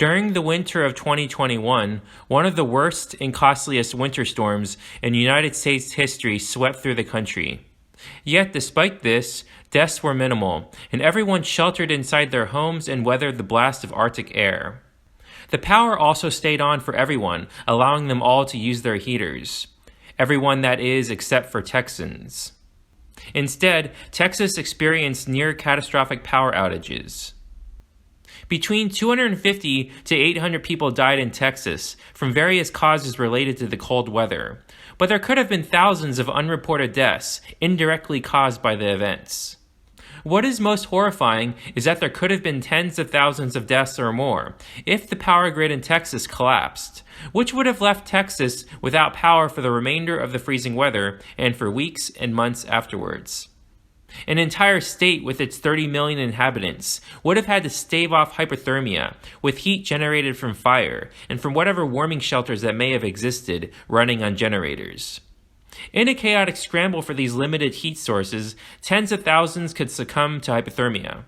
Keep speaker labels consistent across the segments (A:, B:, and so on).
A: During the winter of 2021, one of the worst and costliest winter storms in United States history swept through the country. Yet, despite this, deaths were minimal, and everyone sheltered inside their homes and weathered the blast of Arctic air. The power also stayed on for everyone, allowing them all to use their heaters. Everyone, that is, except for Texans. Instead, Texas experienced near catastrophic power outages. Between 250 to 800 people died in Texas from various causes related to the cold weather, but there could have been thousands of unreported deaths indirectly caused by the events. What is most horrifying is that there could have been tens of thousands of deaths or more if the power grid in Texas collapsed, which would have left Texas without power for the remainder of the freezing weather and for weeks and months afterwards. An entire state with its 30 million inhabitants would have had to stave off hypothermia with heat generated from fire and from whatever warming shelters that may have existed running on generators. In a chaotic scramble for these limited heat sources, tens of thousands could succumb to hypothermia.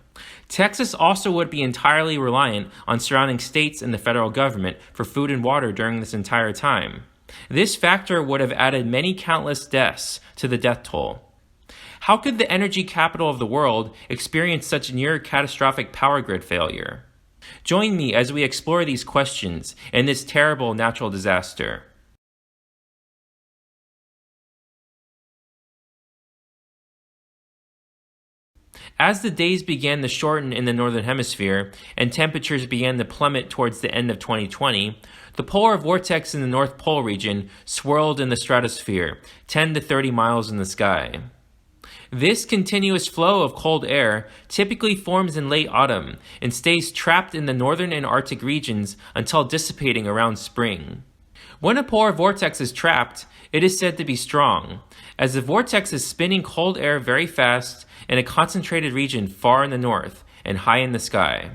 A: Texas also would be entirely reliant on surrounding states and the federal government for food and water during this entire time. This factor would have added many countless deaths to the death toll. How could the energy capital of the world experience such near catastrophic power grid failure? Join me as we explore these questions in this terrible natural disaster. As the days began to shorten in the Northern Hemisphere and temperatures began to plummet towards the end of 2020, the polar vortex in the North Pole region swirled in the stratosphere, 10 to 30 miles in the sky. This continuous flow of cold air typically forms in late autumn and stays trapped in the northern and Arctic regions until dissipating around spring. When a polar vortex is trapped, it is said to be strong, as the vortex is spinning cold air very fast in a concentrated region far in the north and high in the sky.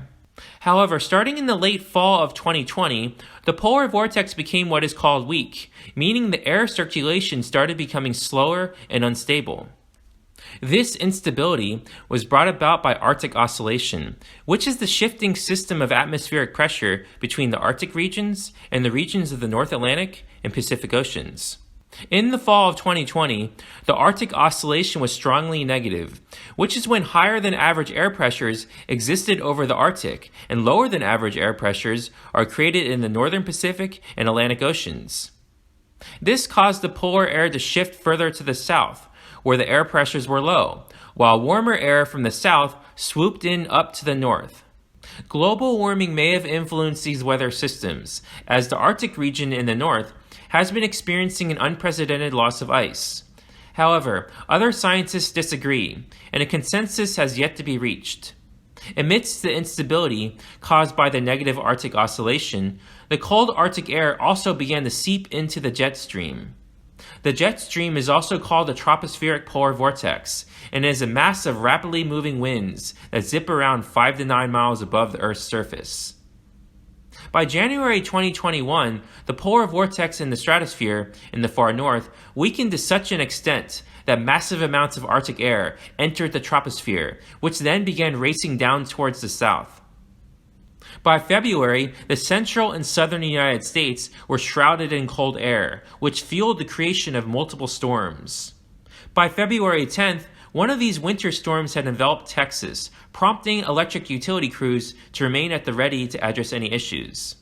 A: However, starting in the late fall of 2020, the polar vortex became what is called weak, meaning the air circulation started becoming slower and unstable. This instability was brought about by Arctic oscillation, which is the shifting system of atmospheric pressure between the Arctic regions and the regions of the North Atlantic and Pacific Oceans. In the fall of 2020, the Arctic oscillation was strongly negative, which is when higher than average air pressures existed over the Arctic and lower than average air pressures are created in the Northern Pacific and Atlantic Oceans. This caused the polar air to shift further to the south, where the air pressures were low, while warmer air from the south swooped in up to the north. Global warming may have influenced these weather systems, as the Arctic region in the north has been experiencing an unprecedented loss of ice. However, other scientists disagree, and a consensus has yet to be reached. Amidst the instability caused by the negative Arctic oscillation, the cold Arctic air also began to seep into the jet stream. The jet stream is also called a tropospheric polar vortex and is a mass of rapidly moving winds that zip around 5 to 9 miles above the Earth's surface. By January 2021, the polar vortex in the stratosphere in the far north weakened to such an extent that massive amounts of Arctic air entered the troposphere, which then began racing down towards the south. By February, the central and southern United States were shrouded in cold air, which fueled the creation of multiple storms. By February 10th, one of these winter storms had enveloped Texas, prompting electric utility crews to remain at the ready to address any issues.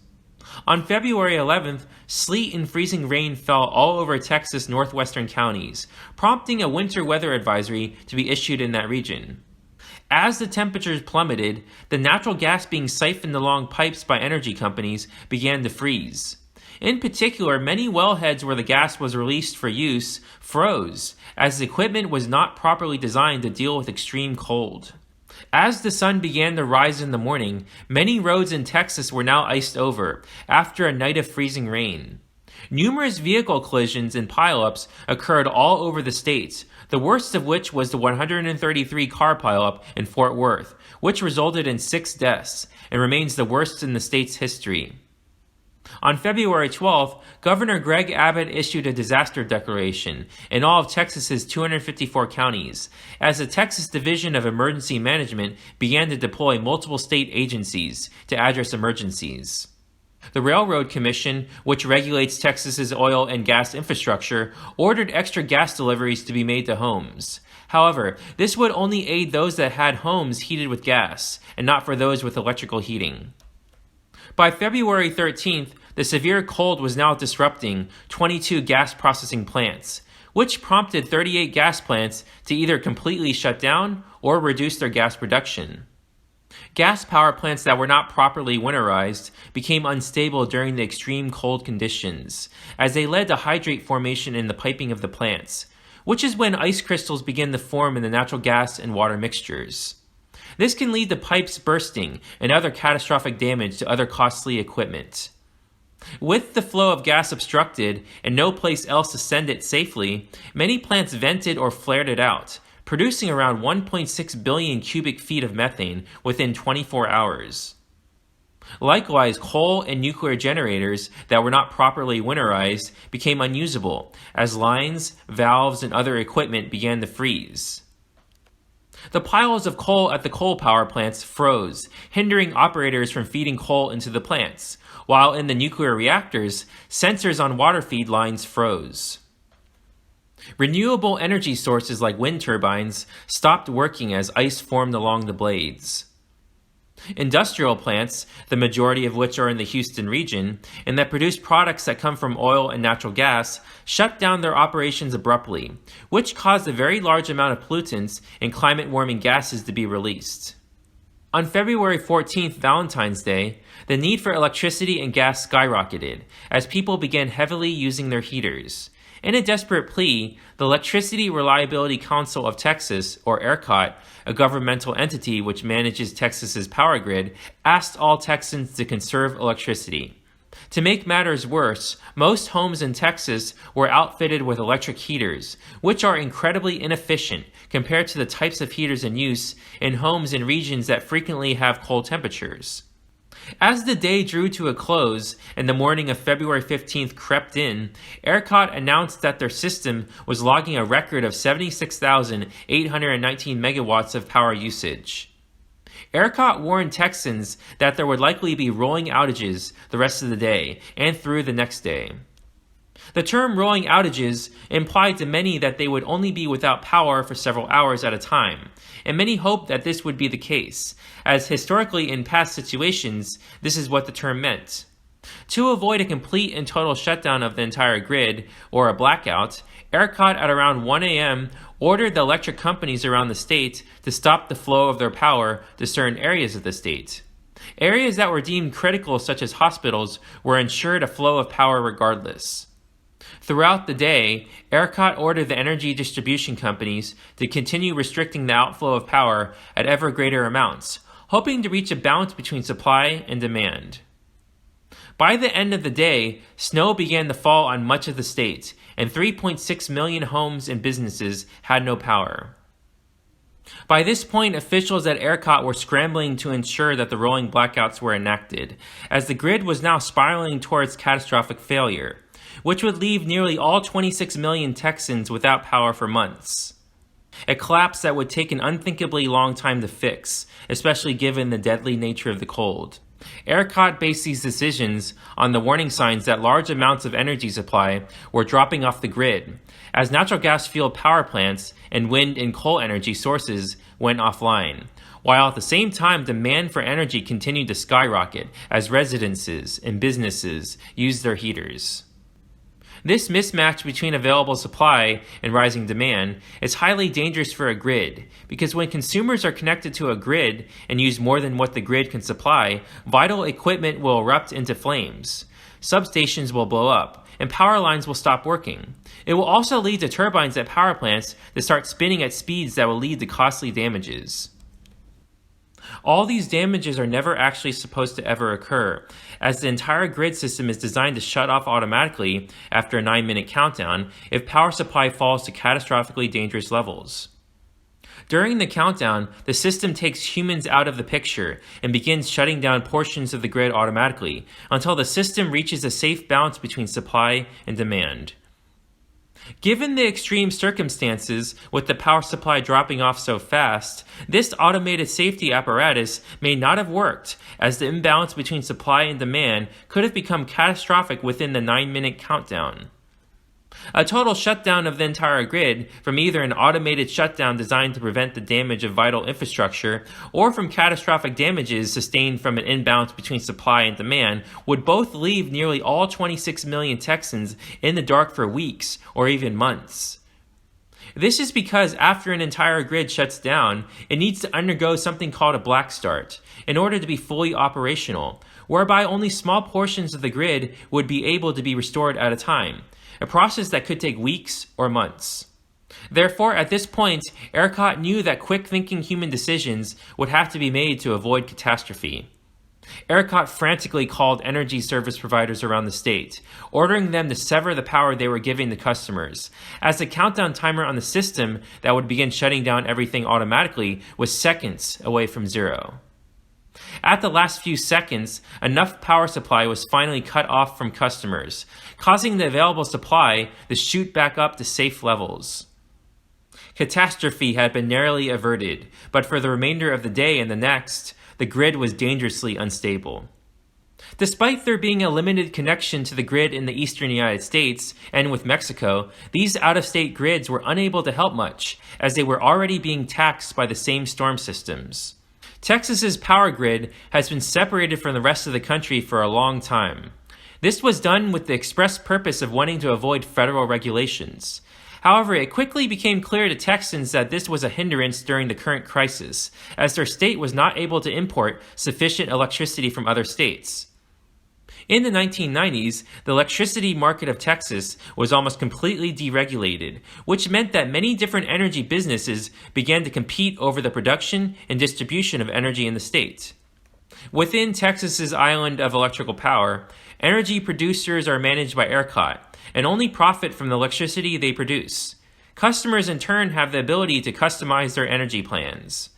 A: On February 11th, sleet and freezing rain fell all over Texas' northwestern counties, prompting a winter weather advisory to be issued in that region. As the temperatures plummeted, the natural gas being siphoned along pipes by energy companies began to freeze. In particular, many wellheads where the gas was released for use froze, as the equipment was not properly designed to deal with extreme cold. As the sun began to rise in the morning, many roads in Texas were now iced over after a night of freezing rain. Numerous vehicle collisions and pileups occurred all over the state, the worst of which was the 133 car pileup in Fort Worth, which resulted in 6 deaths and remains the worst in the state's history. On February 12th, Governor Greg Abbott issued a disaster declaration in all of Texas's 254 counties, as the Texas Division of Emergency Management began to deploy multiple state agencies to address emergencies. The Railroad Commission, which regulates Texas's oil and gas infrastructure, ordered extra gas deliveries to be made to homes. However, this would only aid those that had homes heated with gas, and not for those with electrical heating. By February 13th, the severe cold was now disrupting 22 gas processing plants, which prompted 38 gas plants to either completely shut down or reduce their gas production. Gas power plants that were not properly winterized became unstable during the extreme cold conditions, as they led to hydrate formation in the piping of the plants, which is when ice crystals begin to form in the natural gas and water mixtures. This can lead to pipes bursting and other catastrophic damage to other costly equipment. With the flow of gas obstructed and no place else to send it safely, many plants vented or flared it out, producing around 1.6 billion cubic feet of methane within 24 hours. Likewise, coal and nuclear generators that were not properly winterized became unusable, as lines, valves, and other equipment began to freeze. The piles of coal at the coal power plants froze, hindering operators from feeding coal into the plants, while in the nuclear reactors, sensors on water feed lines froze. Renewable energy sources like wind turbines stopped working as ice formed along the blades. Industrial plants, the majority of which are in the Houston region, and that produce products that come from oil and natural gas, shut down their operations abruptly, which caused a very large amount of pollutants and climate-warming gases to be released. On February 14th, Valentine's Day, the need for electricity and gas skyrocketed as people began heavily using their heaters. In a desperate plea, the Electricity Reliability Council of Texas, or ERCOT, a governmental entity which manages Texas's power grid, asked all Texans to conserve electricity. To make matters worse, most homes in Texas were outfitted with electric heaters, which are incredibly inefficient compared to the types of heaters in use in homes in regions that frequently have cold temperatures. As the day drew to a close and the morning of February 15th crept in, ERCOT announced that their system was logging a record of 76,819 megawatts of power usage. ERCOT warned Texans that there would likely be rolling outages the rest of the day and through the next day. The term rolling outages implied to many that they would only be without power for several hours at a time, and many hoped that this would be the case, as historically in past situations, this is what the term meant. To avoid a complete and total shutdown of the entire grid, or a blackout, ERCOT at around 1 a.m. ordered the electric companies around the state to stop the flow of their power to certain areas of the state. Areas that were deemed critical, such as hospitals, were ensured a flow of power regardless. Throughout the day, ERCOT ordered the energy distribution companies to continue restricting the outflow of power at ever greater amounts, hoping to reach a balance between supply and demand. By the end of the day, snow began to fall on much of the state, and 3.6 million homes and businesses had no power. By this point, officials at ERCOT were scrambling to ensure that the rolling blackouts were enacted, as the grid was now spiraling towards catastrophic failure, which would leave nearly all 26 million Texans without power for months. A collapse that would take an unthinkably long time to fix, especially given the deadly nature of the cold. ERCOT based these decisions on the warning signs that large amounts of energy supply were dropping off the grid, as natural gas-fueled power plants and wind and coal energy sources went offline, while at the same time demand for energy continued to skyrocket as residences and businesses used their heaters. This mismatch between available supply and rising demand is highly dangerous for a grid, because when consumers are connected to a grid and use more than what the grid can supply, vital equipment will erupt into flames, substations will blow up, and power lines will stop working. It will also lead to turbines at power plants to start spinning at speeds that will lead to costly damages. All these damages are never actually supposed to ever occur, as the entire grid system is designed to shut off automatically after a 9-minute countdown if power supply falls to catastrophically dangerous levels. During the countdown, the system takes humans out of the picture and begins shutting down portions of the grid automatically until the system reaches a safe balance between supply and demand. Given the extreme circumstances, with the power supply dropping off so fast, this automated safety apparatus may not have worked, as the imbalance between supply and demand could have become catastrophic within the 9-minute countdown. A total shutdown of the entire grid, from either an automated shutdown designed to prevent the damage of vital infrastructure, or from catastrophic damages sustained from an imbalance between supply and demand, would both leave nearly all 26 million Texans in the dark for weeks or even months. This is because after an entire grid shuts down, it needs to undergo something called a black start in order to be fully operational, whereby only small portions of the grid would be able to be restored at a time, a process that could take weeks or months. Therefore, at this point, ERCOT knew that quick-thinking human decisions would have to be made to avoid catastrophe. ERCOT frantically called energy service providers around the state, ordering them to sever the power they were giving the customers, as the countdown timer on the system that would begin shutting down everything automatically was seconds away from zero. At the last few seconds, enough power supply was finally cut off from customers, causing the available supply to shoot back up to safe levels. Catastrophe had been narrowly averted, but for the remainder of the day and the next, the grid was dangerously unstable. Despite there being a limited connection to the grid in the eastern United States and with Mexico, these out-of-state grids were unable to help much, as they were already being taxed by the same storm systems. Texas's power grid has been separated from the rest of the country for a long time. This was done with the express purpose of wanting to avoid federal regulations. However, it quickly became clear to Texans that this was a hindrance during the current crisis, as their state was not able to import sufficient electricity from other states. In the 1990s, the electricity market of Texas was almost completely deregulated, which meant that many different energy businesses began to compete over the production and distribution of energy in the state. Within Texas's island of electrical power, energy producers are managed by ERCOT and only profit from the electricity they produce. Customers in turn have the ability to customize their energy plans.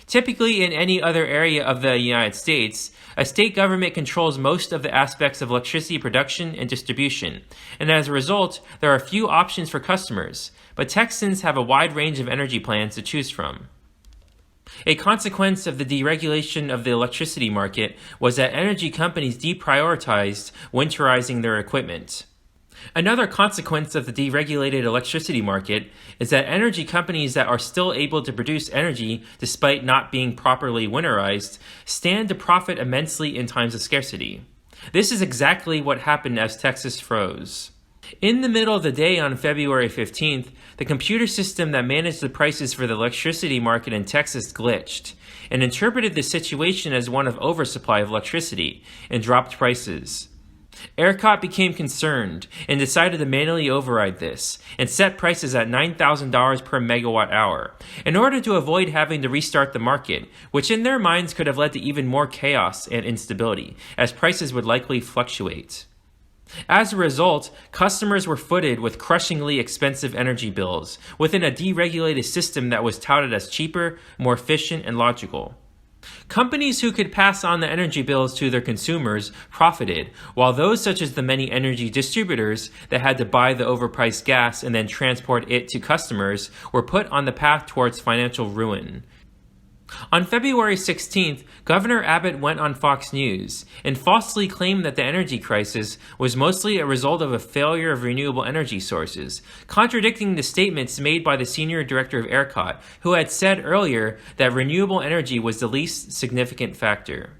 A: Typically, in any other area of the United States, a state government controls most of the aspects of electricity production and distribution, and as a result, there are few options for customers, but Texans have a wide range of energy plans to choose from. A consequence of the deregulation of the electricity market was that energy companies deprioritized winterizing their equipment. Another consequence of the deregulated electricity market is that energy companies that are still able to produce energy despite not being properly winterized stand to profit immensely in times of scarcity. This is exactly what happened as Texas froze. In the middle of the day on February 15th, the computer system that managed the prices for the electricity market in Texas glitched and interpreted the situation as one of oversupply of electricity and dropped prices. ERCOT became concerned and decided to manually override this and set prices at $9,000 per megawatt hour in order to avoid having to restart the market, which in their minds could have led to even more chaos and instability, as prices would likely fluctuate. As a result, customers were footed with crushingly expensive energy bills within a deregulated system that was touted as cheaper, more efficient, and logical. Companies who could pass on the energy bills to their consumers profited, while those such as the many energy distributors that had to buy the overpriced gas and then transport it to customers were put on the path towards financial ruin. On February 16th, Governor Abbott went on Fox News and falsely claimed that the energy crisis was mostly a result of a failure of renewable energy sources, contradicting the statements made by the senior director of ERCOT, who had said earlier that renewable energy was the least significant factor.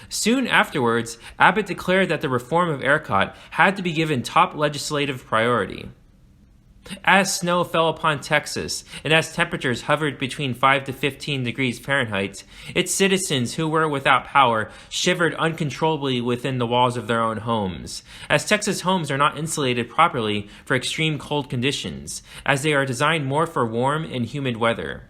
A: Soon afterwards, Abbott declared that the reform of ERCOT had to be given top legislative priority. As snow fell upon Texas, and as temperatures hovered between 5 to 15 degrees Fahrenheit, its citizens who were without power shivered uncontrollably within the walls of their own homes, as Texas homes are not insulated properly for extreme cold conditions, as they are designed more for warm and humid weather.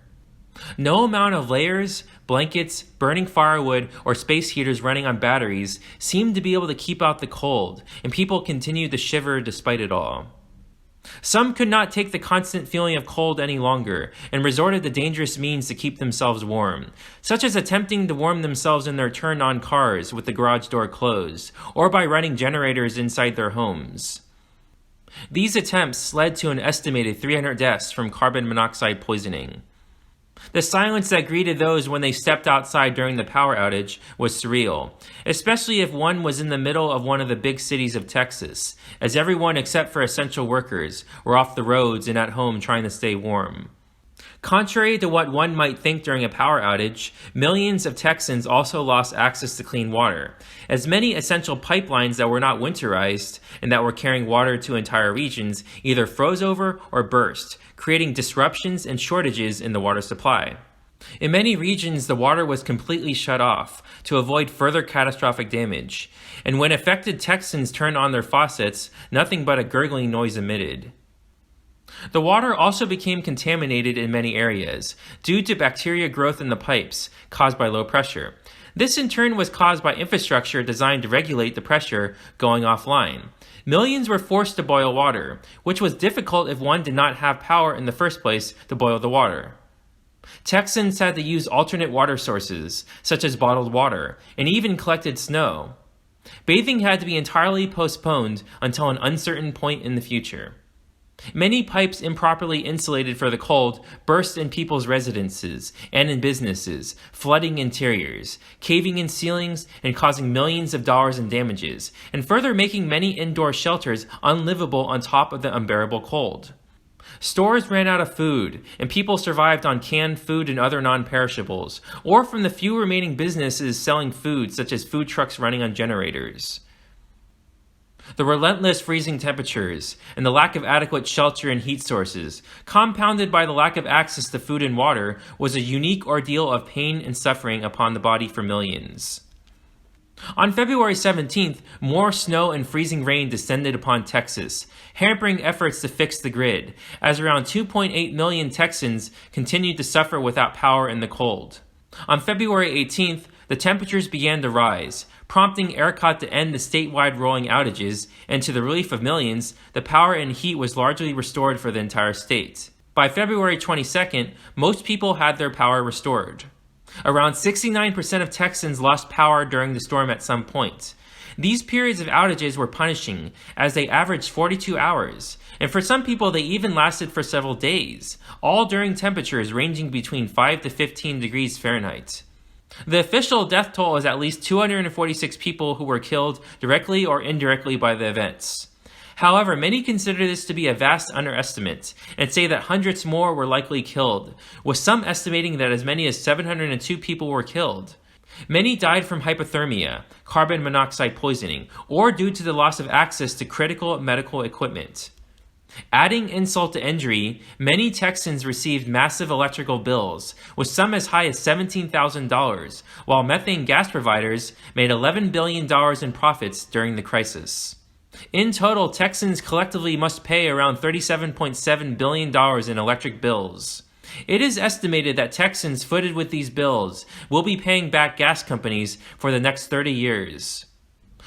A: No amount of layers, blankets, burning firewood, or space heaters running on batteries seemed to be able to keep out the cold, and people continued to shiver despite it all. Some could not take the constant feeling of cold any longer and resorted to dangerous means to keep themselves warm, such as attempting to warm themselves in their turned-on cars with the garage door closed, or by running generators inside their homes. These attempts led to an estimated 300 deaths from carbon monoxide poisoning. The silence that greeted those when they stepped outside during the power outage was surreal, especially if one was in the middle of one of the big cities of Texas, as everyone except for essential workers were off the roads and at home trying to stay warm. Contrary to what one might think during a power outage, millions of Texans also lost access to clean water, as many essential pipelines that were not winterized and that were carrying water to entire regions either froze over or burst, creating disruptions and shortages in the water supply. In many regions, the water was completely shut off to avoid further catastrophic damage, and when affected Texans turned on their faucets, nothing but a gurgling noise emitted. The water also became contaminated in many areas due to bacteria growth in the pipes caused by low pressure. This in turn was caused by infrastructure designed to regulate the pressure going offline. Millions were forced to boil water, which was difficult if one did not have power in the first place to boil the water. Texans had to use alternate water sources, such as bottled water, and even collected snow. Bathing had to be entirely postponed until an uncertain point in the future. Many pipes improperly insulated for the cold burst in people's residences and in businesses, flooding interiors, caving in ceilings, and causing millions of dollars in damages, and further making many indoor shelters unlivable on top of the unbearable cold. Stores ran out of food, and people survived on canned food and other non-perishables, or from the few remaining businesses selling food, such as food trucks running on generators. The relentless freezing temperatures and the lack of adequate shelter and heat sources, compounded by the lack of access to food and water, was a unique ordeal of pain and suffering upon the body for millions. On February 17th, more snow and freezing rain descended upon Texas, hampering efforts to fix the grid, as around 2.8 million Texans continued to suffer without power in the cold. On February 18th, the temperatures began to rise, prompting ERCOT to end the statewide rolling outages, and to the relief of millions, the power and heat was largely restored for the entire state. By February 22nd, most people had their power restored. Around 69% of Texans lost power during the storm at some point. These periods of outages were punishing, as they averaged 42 hours, and for some people they even lasted for several days, all during temperatures ranging between 5 to 15 degrees Fahrenheit. The official death toll is at least 246 people who were killed directly or indirectly by the events. However, many consider this to be a vast underestimate and say that hundreds more were likely killed, with some estimating that as many as 702 people were killed. Many died from hypothermia, carbon monoxide poisoning, or due to the loss of access to critical medical equipment. Adding insult to injury, many Texans received massive electrical bills, with some as high as $17,000, while methane gas providers made $11 billion in profits during the crisis. In total, Texans collectively must pay around $37.7 billion in electric bills. It is estimated that Texans footed with these bills will be paying back gas companies for the next 30 years.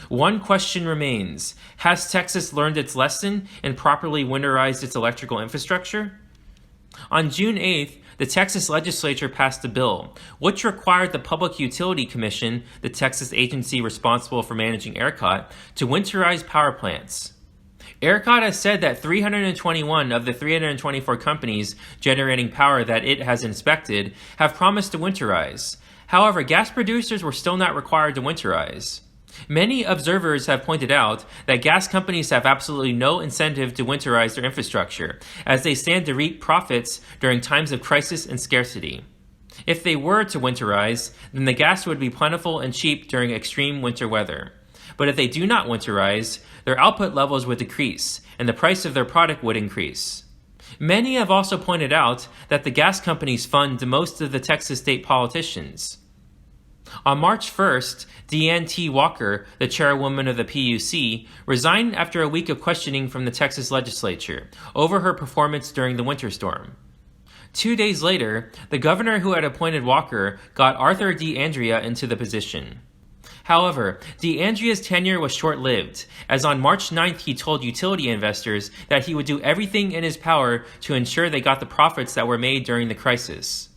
A: One question remains: has Texas learned its lesson and properly winterized its electrical infrastructure? On June 8th, the Texas legislature passed a bill which required the Public Utility Commission, the Texas agency responsible for managing ERCOT, to winterize power plants. ERCOT has said that 321 of the 324 companies generating power that it has inspected have promised to winterize. However, gas producers were still not required to winterize. Many observers have pointed out that gas companies have absolutely no incentive to winterize their infrastructure, as they stand to reap profits during times of crisis and scarcity. If they were to winterize, then the gas would be plentiful and cheap during extreme winter weather. But if they do not winterize, their output levels would decrease, and the price of their product would increase. Many have also pointed out that the gas companies fund most of the Texas state politicians. On March 1st, Deanne T. Walker, the chairwoman of the PUC, resigned after a week of questioning from the Texas legislature over her performance during the winter storm. 2 days later, the governor who had appointed Walker got Arthur D. Andrea into the position. However, DeAndrea's tenure was short-lived, as on March 9th he told utility investors that he would do everything in his power to ensure they got the profits that were made during the crisis.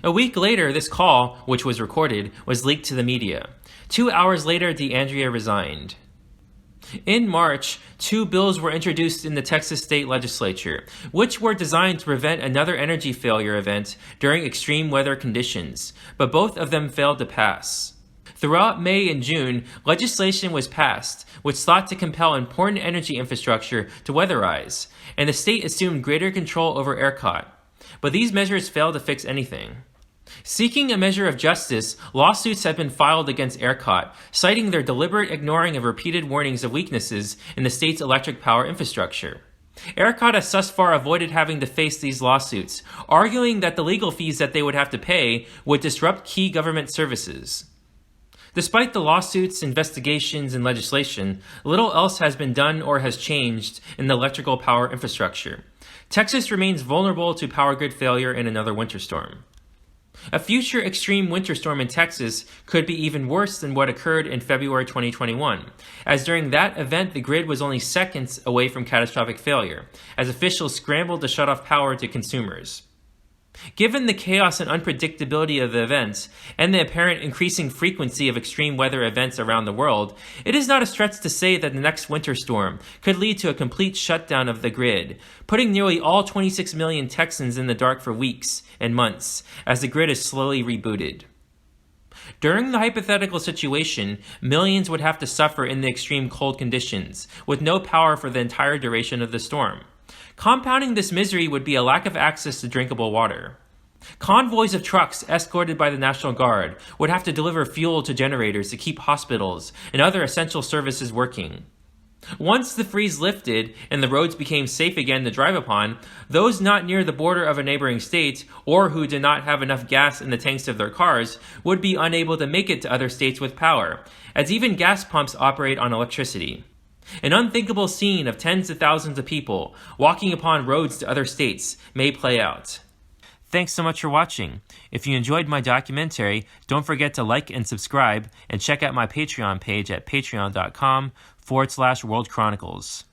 A: A week later, this call, which was recorded, was leaked to the media. 2 hours later, DeAndrea resigned. In March, 2 bills were introduced in the Texas state legislature, which were designed to prevent another energy failure event during extreme weather conditions, but both of them failed to pass. Throughout May and June, legislation was passed, which sought to compel important energy infrastructure to weatherize, and the state assumed greater control over ERCOT. But these measures failed to fix anything. Seeking a measure of justice, lawsuits have been filed against ERCOT, citing their deliberate ignoring of repeated warnings of weaknesses in the state's electric power infrastructure. ERCOT has thus far avoided having to face these lawsuits, arguing that the legal fees that they would have to pay would disrupt key government services. Despite the lawsuits, investigations, and legislation, little else has been done or has changed in the electrical power infrastructure. Texas remains vulnerable to power grid failure in another winter storm. A future extreme winter storm in Texas could be even worse than what occurred in February 2021, as during that event the grid was only seconds away from catastrophic failure, as officials scrambled to shut off power to consumers. Given the chaos and unpredictability of the events, and the apparent increasing frequency of extreme weather events around the world, it is not a stretch to say that the next winter storm could lead to a complete shutdown of the grid, putting nearly all 26 million Texans in the dark for weeks and months, as the grid is slowly rebooted. During the hypothetical situation, millions would have to suffer in the extreme cold conditions, with no power for the entire duration of the storm. Compounding this misery would be a lack of access to drinkable water. Convoys of trucks escorted by the National Guard would have to deliver fuel to generators to keep hospitals and other essential services working. Once the freeze lifted and the roads became safe again to drive upon, those not near the border of a neighboring state or who did not have enough gas in the tanks of their cars would be unable to make it to other states with power, as even gas pumps operate on electricity. An unthinkable scene of tens of thousands of people walking upon roads to other states may play out. Thanks so much for watching. If you enjoyed my documentary, don't forget to like and subscribe, and check out my Patreon page at patreon.com/World Chronicles.